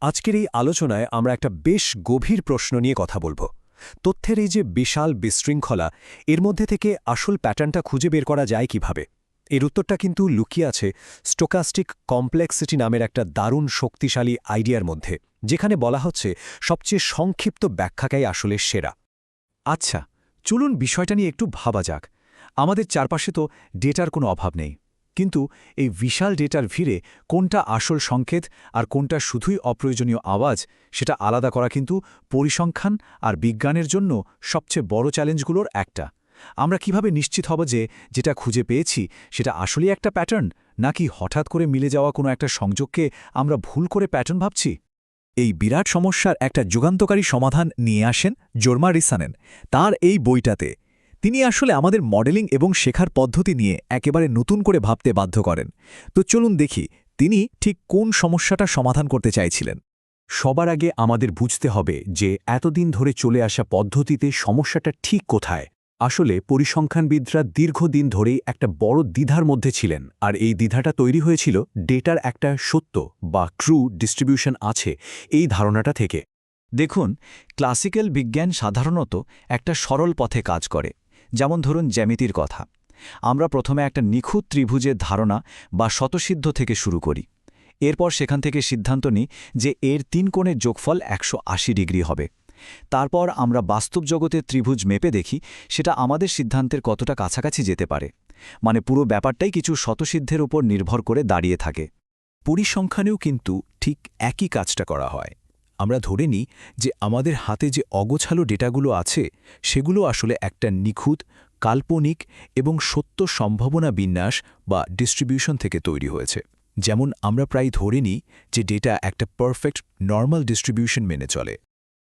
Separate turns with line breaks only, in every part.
আজকের এই আলোচনায় আমরা একটা বেশ গভীর প্রশ্ন নিয়ে কথা বলবো। তথ্যের এই যে বিশাল বিশৃঙ্খলা, এর মধ্যে থেকে আসল প্যাটার্নটা খুঁজে বের করা যায় কিভাবে? এর উত্তরটা কিন্তু লুকিয়ে আছে স্টোকাস্টিক কমপ্লেক্সিটি নামের একটা দারুণ শক্তিশালী আইডিয়ার মধ্যে, যেখানে বলা হচ্ছে সবচেয়ে সংক্ষিপ্ত ব্যাখ্যাটাই আসলে সেরা।
আচ্ছা, চলুন বিষয়টা নিয়ে একটু ভাবা যাক। আমাদের চারপাশে তো ডেটার কোনো অভাব নেই, কিন্তু এই বিশাল ডেটার ভিড়ে কোনটা আসল সংকেত আর কোনটা শুধুই অপ্রয়োজনীয় আওয়াজ, সেটা আলাদা করা কিন্তু পরিসংখ্যান আর বিজ্ঞানের জন্য সবচেয়ে বড় চ্যালেঞ্জগুলোর একটা। আমরা কিভাবে নিশ্চিত হব যে যেটা খুঁজে পেয়েছি সেটা আসলেই একটা প্যাটার্ন, নাকি হঠাৎ করে মিলে যাওয়া কোনো একটা সংযোগকে আমরা ভুল করে প্যাটার্ন ভাবছি? এই বিরাট সমস্যার একটা যুগান্তকারী সমাধান নিয়ে আসেন জোরমা রিসানেন তার এই বইটাতে। তিনি আসলে আমাদের মডেলিং এবং শেখার পদ্ধতি নিয়ে একেবারে নতুন করে ভাবতে বাধ্য করেন। তো চলুন দেখি তিনি ঠিক কোন সমস্যাটা সমাধান করতে চাইছিলেন।
সবার আগে আমাদের বুঝতে হবে যে এতদিন ধরে চলে আসা পদ্ধতিতে সমস্যাটা ঠিক কোথায়। আসলে পরিসংখ্যানবিদরা দীর্ঘদিন ধরেই একটা বড় দ্বিধার মধ্যে ছিলেন, আর এই দ্বিধাটা তৈরি হয়েছিল ডেটার একটা সত্য বা ট্রু ডিস্ট্রিবিউশন আছে এই ধারণাটা থেকে।
দেখুন, ক্লাসিক্যাল বিজ্ঞান সাধারণত একটা সরল পথে কাজ করে। যেমন ধরুন জ্যামিতির কথা। আমরা প্রথমে একটা নিখুঁত ত্রিভুজের ধারণা বা শতসিদ্ধ থেকে শুরু করি। এরপর সেখান থেকে সিদ্ধান্ত নিই যে এর ৩ কোণের যোগফল ১৮০ ডিগ্রি হবে। তারপর আমরা বাস্তব জগতের ত্রিভুজ মেপে দেখি সেটা আমাদের সিদ্ধান্তের কতটা কাছাকাছি যেতে পারে। মানে পুরো ব্যাপারটাই কিছু শতসিদ্ধের উপর নির্ভর করে দাঁড়িয়ে থাকে।
পরিসংখ্যানেও কিন্তু ঠিক একই কাজটা করা হয়। আমরা ধরে নিই যে আমাদের হাতে যে অগোছালো ডেটাগুলো আছে সেগুলো আসলে একটা নিখুঁত, কাল্পনিক এবং সত্য সম্ভাবনা বিন্যাস বা ডিস্ট্রিবিউশন থেকে তৈরি হয়েছে। যেমন আমরা প্রায় ধরে নিই যে ডেটা একটা পারফেক্ট নর্মাল ডিস্ট্রিবিউশন মেনে চলে।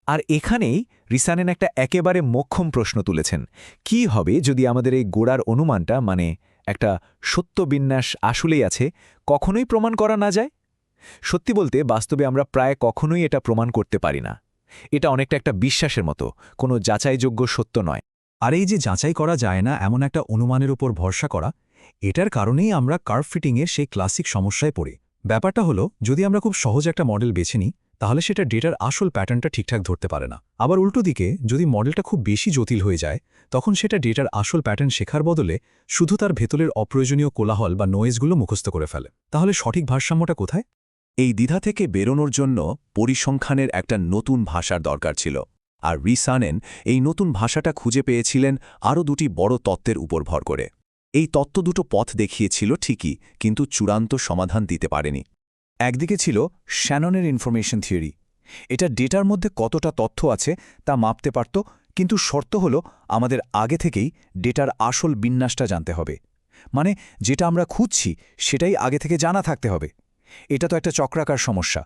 আর এখানেই রিসানেন একটা একেবারে মোক্ষম প্রশ্ন তুলেছেন। কি হবে যদি আমাদের এই গোড়ার অনুমানটা, মানে একটা সত্য বিন্যাস আসলেই আছে, কখনোই প্রমাণ করা না যায়? সত্যি বলতে বাস্তবে আমরা প্রায় কখনোই এটা প্রমাণ করতে পারি না। এটা অনেকটা একটা বিশ্বাসের মতো, কোনো যাচাইযোগ্য সত্য নয়।
আর এই যে যাচাই করা যায় না এমন একটা অনুমানের উপর ভরসা করা, এটার কারণেই আমরা কার্ভ ফিটিংয়ের সেই ক্লাসিক সমস্যায় পড়ি। ব্যাপারটা হলো, যদি আমরা খুব সহজ একটা মডেল বেছে নিই তাহলে সেটা ডেটার আসল প্যাটার্নটা ঠিকঠাক ধরতে পারে না। আবার উল্টো দিকে যদি মডেলটা খুব বেশি জটিল হয়ে যায়, তখন সেটা ডেটার আসল প্যাটার্ন শেখার বদলে শুধু তার ভেতরের অপ্রয়োজনীয় কোলাহল বা নয়েজগুলো মুখস্থ করে ফেলে। তাহলে সঠিক ভারসাম্যটা কোথায়? এই দ্বিধা থেকে বেরোনোর জন্য পরিসংখ্যানের একটা নতুন ভাষার দরকার ছিল, আর রিসানেন এই নতুন ভাষাটা খুঁজে পেয়েছিলেন আরও দুটি বড় তত্ত্বের উপর ভর করে। এই তত্ত্ব দুটো পথ দেখিয়েছিল ঠিকই, কিন্তু চূড়ান্ত সমাধান দিতে পারেনি।
একদিকে ছিল শ্যাননের ইনফরমেশন থিওরি। এটা ডেটার মধ্যে কতটা তথ্য আছে তা মাপতে পারত, কিন্তু শর্ত হলো আমাদের আগে থেকেই ডেটার আসল বিন্যাসটা জানতে হবে। মানে যেটা আমরা খুঁজছি সেটাই আগে থেকে জানা থাকতে হবে। এটা তো একটা চক্রাকার সমস্যা।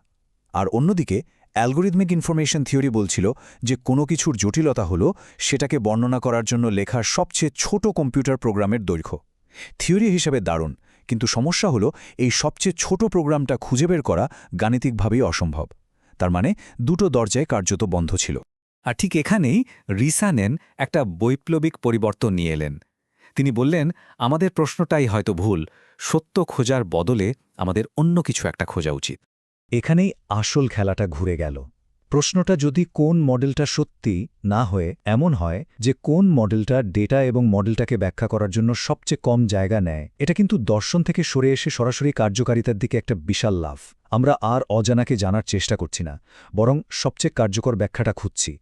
আর অন্যদিকে অ্যালগোরিদমিক ইনফরমেশন থিওরি বলছিল যে কোনো কিছুর জটিলতা হলো সেটাকে বর্ণনা করার জন্য লেখার সবচেয়ে ছোট কম্পিউটার প্রোগ্রামের দৈর্ঘ্য। থিওরি হিসেবে দারুণ, কিন্তু সমস্যা হলো এই সবচেয়ে ছোট প্রোগ্রামটা খুঁজে বের করা গাণিতিকভাবেই অসম্ভব। তার মানে দুটো দরজায় কার্যত বন্ধ ছিল। আর ঠিক এখানেই রিসানেন একটা বৈপ্লবিক পরিবর্তন নিয়ে এলেন। তিনি বললেন, আমাদের প্রশ্নটাই হয়তো ভুল, সত্য খোঁজার বদলে আমাদের অন্য কিছু একটা খোঁজা উচিত।
এখানেই আসল খেলাটা ঘুরে গেল। প্রশ্নটা যদি কোন মডেলটা সত্যি না হয়ে এমন হয় যে কোন মডেলটা ডেটা এবং মডেলটাকে ব্যাখ্যা করার জন্য সবচেয়ে কম জায়গা নেয়, এটা কিন্তু দর্শন থেকে সরে এসে সরাসরি কার্যকারিতার দিকে একটা বিশাল লাভ। আমরা আর অজানাকে জানার চেষ্টা করছি না, বরং সবচেয়ে কার্যকর ব্যাখ্যাটা খুঁজছি।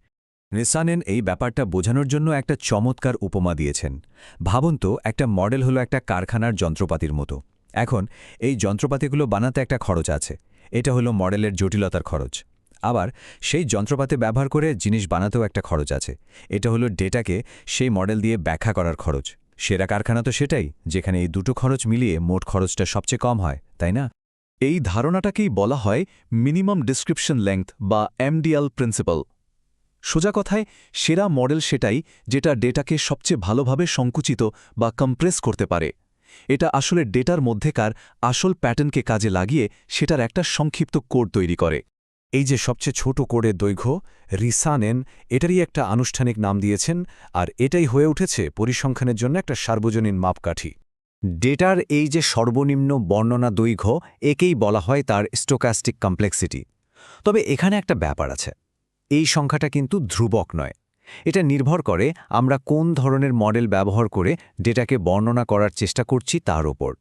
রিসানেন এই ব্যাপারটা বোঝানোর জন্য একটা চমৎকার উপমা দিয়েছেন। ভাবুন তো, একটা মডেল হলো একটা কারখানার যন্ত্রপাতির মতো। এখন এই যন্ত্রপাতিগুলো বানাতে একটা খরচ আছে। এটা হলো মডেলের জটিলতার খরচ। আবার সেই যন্ত্রপাতি ব্যবহার করে জিনিস বানাতেও একটা খরচ আছে। এটা হলো ডেটাকে সেই মডেল দিয়ে ব্যাখ্যা করার খরচ। সেরা কারখানা তো সেটাই, যেখানে এই দুটো খরচ মিলিয়ে মোট খরচটা সবচেয়ে কম হয়, তাই না?
এই ধারণাটাকেই বলা হয় মিনিমাম ডিসক্রিপশন লেংথ বা এমডিএল প্রিন্সিপাল। সোজা কথায় সেরা মডেল সেটাই যেটা ডেটাকে সবচেয়ে ভালোভাবে সংকুচিত বা কম্প্রেস করতে পারে। এটা আসলে ডেটার মধ্যেকার আসল প্যাটার্নকে কাজে লাগিয়ে সেটার একটা সংক্ষিপ্ত কোড তৈরি করে।
এই যে সবচেয়ে ছোট কোডের দৈর্ঘ্য, রিসানেন এটারই একটা আনুষ্ঠানিক নাম দিয়েছেন, আর এটাই হয়ে উঠেছে পরিসংখ্যানের জন্য একটা সার্বজনীন মাপকাঠি। ডেটার এই যে সর্বনিম্ন বর্ণনা দৈর্ঘ্য, একেই বলা হয় তার স্টোকাস্টিক কমপ্লেক্সিটি।
তবে এখানে একটা ব্যাপার আছে। এই সংখ্যাটা কিন্তু ধ্রুবক নয়। এটা নির্ভর করে আমরা কোন ধরনের মডেল ব্যবহার করে ডেটাকে বর্ণনা করার চেষ্টা করছি তার ওপর।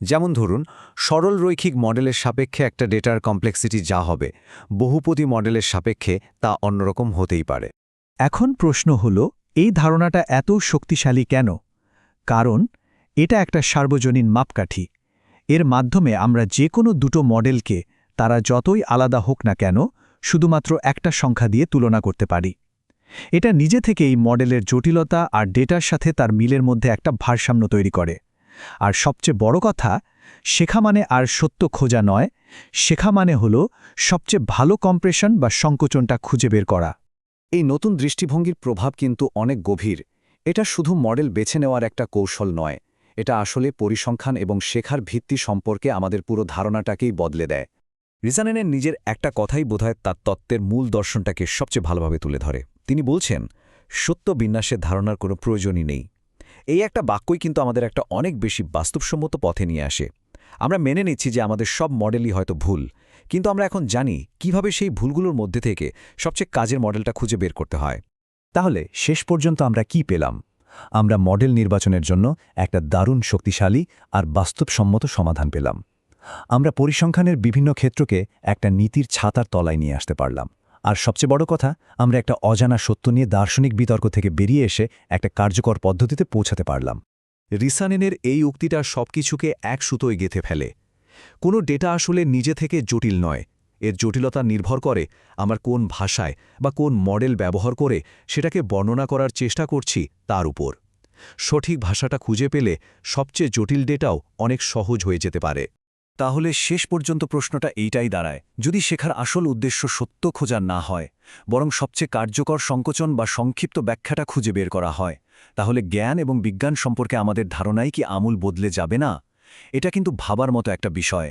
যেমন ধরুন, সরল রৈখিক মডেলের সাপেক্ষে একটা ডেটার কমপ্লেক্সিটি যা হবে, বহুপদী মডেলের সাপেক্ষে তা অন্যরকম হতেই পারে।
এখন প্রশ্ন হল, এই ধারণাটা এত শক্তিশালী কেন? কারণ এটা একটা সার্বজনীন মাপকাঠি। এর মাধ্যমে আমরা যে কোনো দুটো মডেলকে, তারা যতই আলাদা হোক না কেন, শুধুমাত্র একটা সংখ্যা দিয়ে তুলনা করতে পারি। এটা নিজে থেকেই মডেলের জটিলতা আর ডেটার সাথে তার মিলের মধ্যে একটা ভারসাম্য তৈরি করে। আর সবচেয়ে বড় কথা, শেখা মানে আর সত্য খোঁজা নয়, শেখা মানে হল সবচেয়ে ভালো কম্প্রেশন বা সংকোচনটা খুঁজে বের করা।
এই নতুন দৃষ্টিভঙ্গির প্রভাব কিন্তু অনেক গভীর। এটা শুধু মডেল বেছে নেওয়ার একটা কৌশল নয়, এটা আসলে পরিসংখ্যান এবং শেখার ভিত্তি সম্পর্কে আমাদের পুরো ধারণাটাকেই বদলে দেয়। রিসানেনের নিজের একটা কথাই বোধহয় তার তত্ত্বের মূল দর্শনটাকে সবচেয়ে ভালোভাবে তুলে ধরে। তিনি বলছেন, সত্য বিন্যাসের ধারণার কোনো প্রয়োজনই নেই। এই একটা বাক্যই কিন্তু আমাদের একটা অনেক বেশি বাস্তবসম্মত পথে নিয়ে আসে। আমরা মেনে নিচ্ছি যে আমাদের সব মডেলই হয়তো ভুল, কিন্তু আমরা এখন জানি কিভাবে সেই ভুলগুলোর মধ্যে থেকে সবচেয়ে কাজের মডেলটা খুঁজে বের করতে হয়।
তাহলে শেষ পর্যন্ত আমরা কি পেলাম? আমরা মডেল নির্বাচনের জন্য একটা দারুণ শক্তিশালী আর বাস্তবসম্মত সমাধান পেলাম। আমরা পরিসংখ্যানের বিভিন্ন ক্ষেত্রকে একটা নীতির ছাতার তলায় নিয়ে আসতে পারলাম। আর সবচেয়ে বড় কথা, আমরা একটা অজানা সত্য নিয়ে দার্শনিক বিতর্ক থেকে বেরিয়ে এসে একটা কার্যকর পদ্ধতিতে পৌঁছাতে পারলাম।
রিসানেনের এই উক্তিটা সবকিছুকে এক সুতোয় গেঁথে ফেলে। কোনো ডেটা আসলে নিজে থেকে জটিল নয়, এর জটিলতা নির্ভর করে আমার কোন ভাষায় বা কোন মডেল ব্যবহার করে সেটাকে বর্ণনা করার চেষ্টা করছি তার উপর। সঠিক ভাষাটা খুঁজে পেলে সবচেয়ে জটিল ডেটাও অনেক সহজ হয়ে যেতে পারে। তাহলে শেষ পর্যন্ত প্রশ্নটা এইটাই দাঁড়ায়, যদি শেখার আসল উদ্দেশ্য সত্য খোঁজা না হয়, বরং সবচেয়ে কার্যকর সংকোচন বা সংক্ষিপ্ত ব্যাখ্যাটা খুঁজে বের করা হয়, তাহলে জ্ঞান এবং বিজ্ঞান সম্পর্কে আমাদের ধারণাই কি আমূল বদলে যাবে না? এটা কিন্তু ভাবার মতো একটা বিষয়।